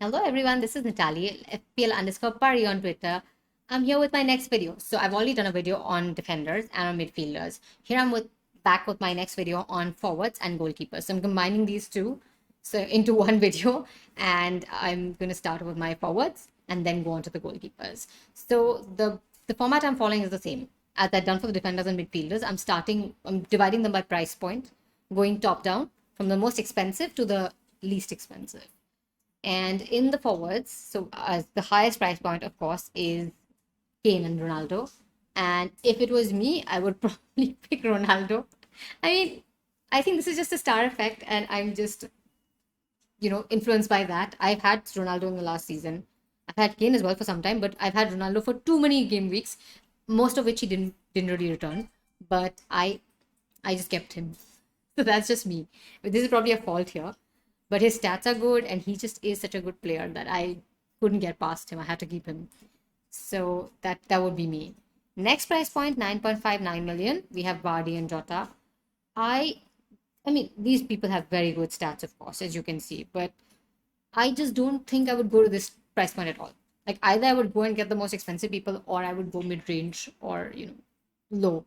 Hello everyone, this is Natalie, FPL_Pari on Twitter. I'm here with my next video. So I've already done a video on defenders and on midfielders. Here back with my next video on forwards and goalkeepers. So I'm combining these two into one video, and I'm going to start with my forwards and then go on to the goalkeepers. So the format I'm following is the same as I've done for the defenders and midfielders. I'm dividing them by price point, going top down from the most expensive to the least expensive. And in the forwards, so the highest price point, of course, is Kane and Ronaldo. And if it was me, I would probably pick Ronaldo. I mean, I think this is just a star effect, and I'm just, influenced by that. I've had Ronaldo in the last season. I've had Kane as well for some time, but I've had Ronaldo for too many game weeks, most of which he didn't really return. But I just kept him. So that's just me. But this is probably a fault here. But his stats are good, and he just is such a good player that I couldn't get past him. I had to keep him. So that would be me. Next price point, 9.59 million. We have Vardy and Jota. I I mean, these people have very good stats, of course, as you can see, but I just don't think I would go to this price point at all. Like either I would go and get the most expensive people, or I would go mid range or low.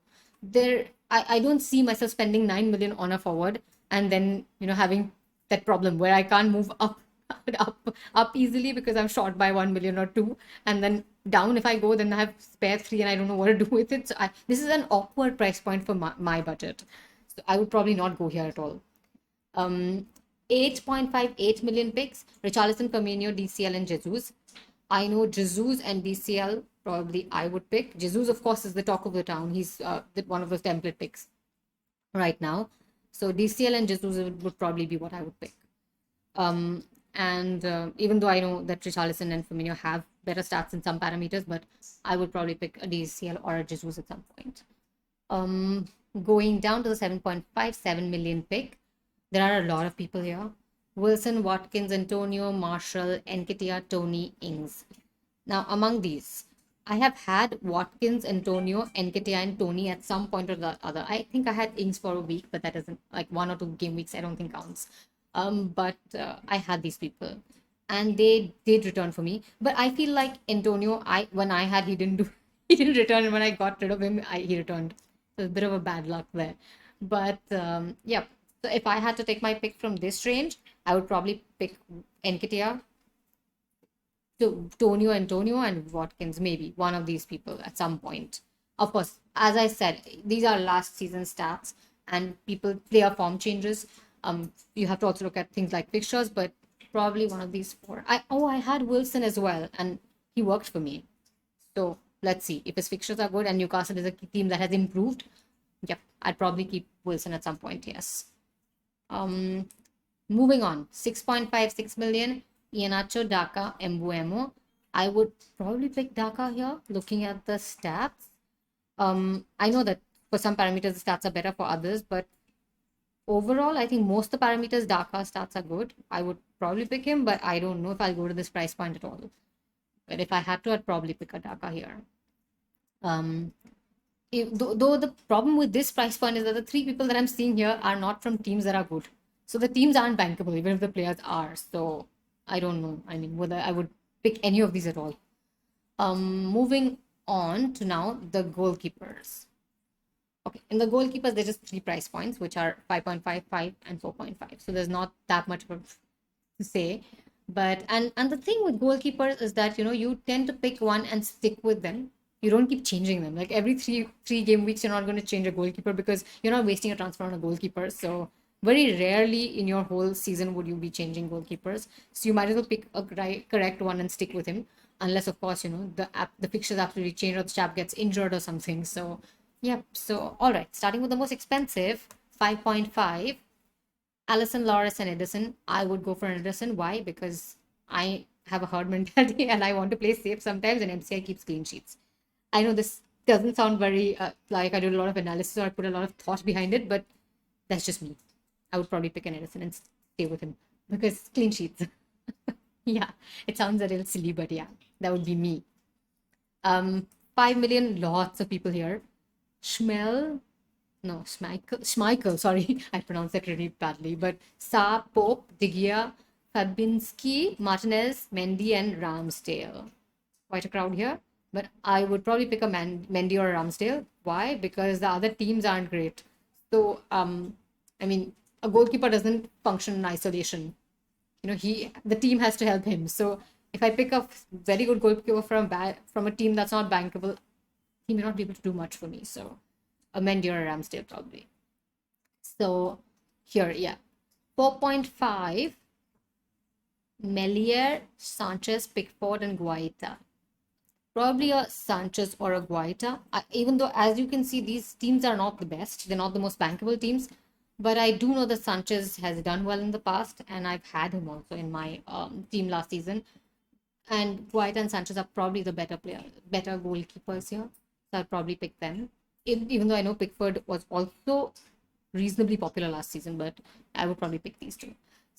I don't see myself spending 9 million on a forward and then having that problem where I can't move up up easily because I'm short by 1 million or two, and then down if I go, then I have spare three and I don't know what to do with it. So this is an awkward price point for my budget. So I would probably not go here at all. Um, 8.58 million picks. Richarlison, Firmino, DCL, and Jesus. I know Jesus and DCL probably I would pick. Jesus, of course, is the talk of the town. He's one of those template picks right now. So DCL and Jesus would probably be what I would pick. And even though I know that Richarlison and Firmino have better stats in some parameters, but I would probably pick a DCL or a Jesus at some point. Um, Going down to the 7.57 million pick, there are a lot of people here. Wilson, Watkins, Antonio, Marshall, Enketia, Tony, Ings. Now, among these, I have had Watkins, Antonio, Enketia, and Tony at some point or the other. I think I had Ings for a week, but that doesn't, like 1 or 2 game weeks, I don't think counts. But I had these people, and they did return for me. But I feel like Antonio, when I had, he didn't do, he didn't return, and when I got rid of him, he returned. So a bit of a bad luck there. But yeah, so if I had to take my pick from this range, I would probably pick Enketia, to Tonio, Antonio, and Watkins, maybe one of these people at some point. Of course, as I said, these are last season stats, and player form changes. You have to also look at things like fixtures, but probably one of these four. I had Wilson as well, and he worked for me. So let's see if his fixtures are good, and Newcastle is a team that has improved. Yep, I'd probably keep Wilson at some point. Yes. Um, Moving on, 6.56 million, Iheanacho, Daka, Mbuemo. I would probably pick Daka here, looking at the stats. I know that for some parameters the stats are better for others, but overall, I think most of the parameters Daka stats are good. I would probably pick him, but I don't know if I'll go to this price point at all. But if I had to, I'd probably pick a Daka here. Um, though the problem with this price point is that the three people that I'm seeing here are not from teams that are good. So the teams aren't bankable, even if the players are. So I don't know. I mean, whether I would pick any of these at all. Moving on to now the goalkeepers. Okay, in the goalkeepers, there's just three price points, which are 5.55 and 4.5. So there's not that much to say. But and the thing with goalkeepers is that you tend to pick one and stick with them. You don't keep changing them. Like every three game weeks, you're not going to change a goalkeeper because you're not wasting a transfer on a goalkeeper. So very rarely in your whole season would you be changing goalkeepers. So you might as well pick a correct one and stick with him, unless of course the fixtures absolutely change or the chap gets injured or something. So yeah. So all right, starting with the most expensive, 5.5. Allison, Loris, and Edison. I would go for Edison. Why? Because I have a herd mentality and I want to play safe sometimes, and MCI keeps clean sheets. I know this doesn't sound very like I did a lot of analysis or I put a lot of thought behind it, but that's just me. I would probably pick an Edison and stay with him because clean sheets. Yeah, it sounds a little silly, but yeah, that would be me. 5 million, lots of people here. Schmel, no, Schmeichel, sorry, I pronounced that really badly, but Sa, Pope, De Gea, Fabinski, Martinez, Mendy, and Ramsdale. Quite a crowd here, but I would probably pick a Mendy or a Ramsdale. Why? Because the other teams aren't great. So, I mean, a goalkeeper doesn't function in isolation. The team has to help him. So, if I pick a very good goalkeeper from a team that's not bankable, he may not be able to do much for me. So, a Mendy or a Ramsdale probably. So, here, yeah, 4.5. Melier, Sanchez, Pickford, and Guaita. Probably a Sanchez or a Guaita. Even though, as you can see, these teams are not the best. They're not the most bankable teams. But I do know that Sanchez has done well in the past, and I've had him also in my team last season. And Guaita and Sanchez are probably the better goalkeepers here. So I'll probably pick them. Even though I know Pickford was also reasonably popular last season, but I would probably pick these two.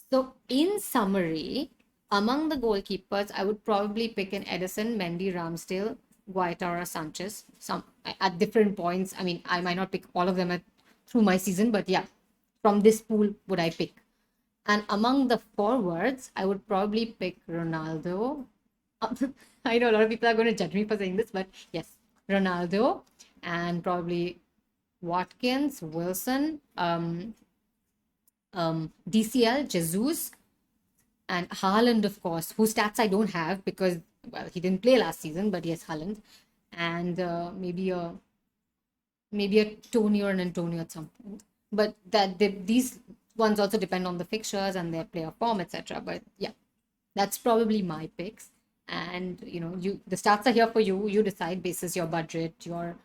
So, in summary, among the goalkeepers, I would probably pick an Edison, Mendy, Ramsdale, Guaita, or Sanchez. Some at different points. I mean, I might not pick all of them through my season, but yeah, from this pool would I pick. And among the forwards, I would probably pick Ronaldo. I know a lot of people are going to judge me for saying this, but yes, Ronaldo, and probably Watkins, Wilson, DCL, Jesus, and Haaland, of course, whose stats I don't have because, well, he didn't play last season, but yes, Haaland, and maybe a Tony or an Antonio at some point. But these ones also depend on the fixtures and their player form, etc. But yeah, that's probably my picks. And the stats are here for you. You decide basis your budget, your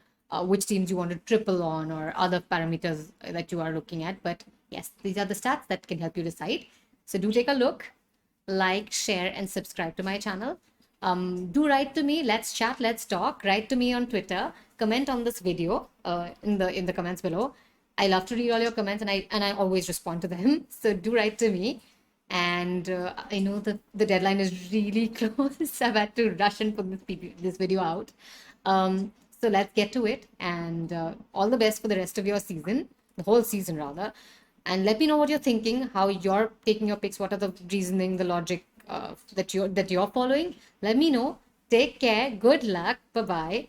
which teams you want to triple on, or other parameters that you are looking at. But yes, these are the stats that can help you decide. So do take a look, like, share, and subscribe to my channel. Do write to me. Let's chat. Let's talk. Write to me on Twitter. Comment on this video in the comments below. I love to read all your comments, and I always respond to them. So do write to me. And I know that the deadline is really close. I've had to rush and put this video out. So let's get to it. And all the best for the rest of your season, the whole season rather. And let me know what you're thinking, how you're taking your picks, what are the reasoning, the logic that you're following. Let me know. Take care. Good luck. Bye bye.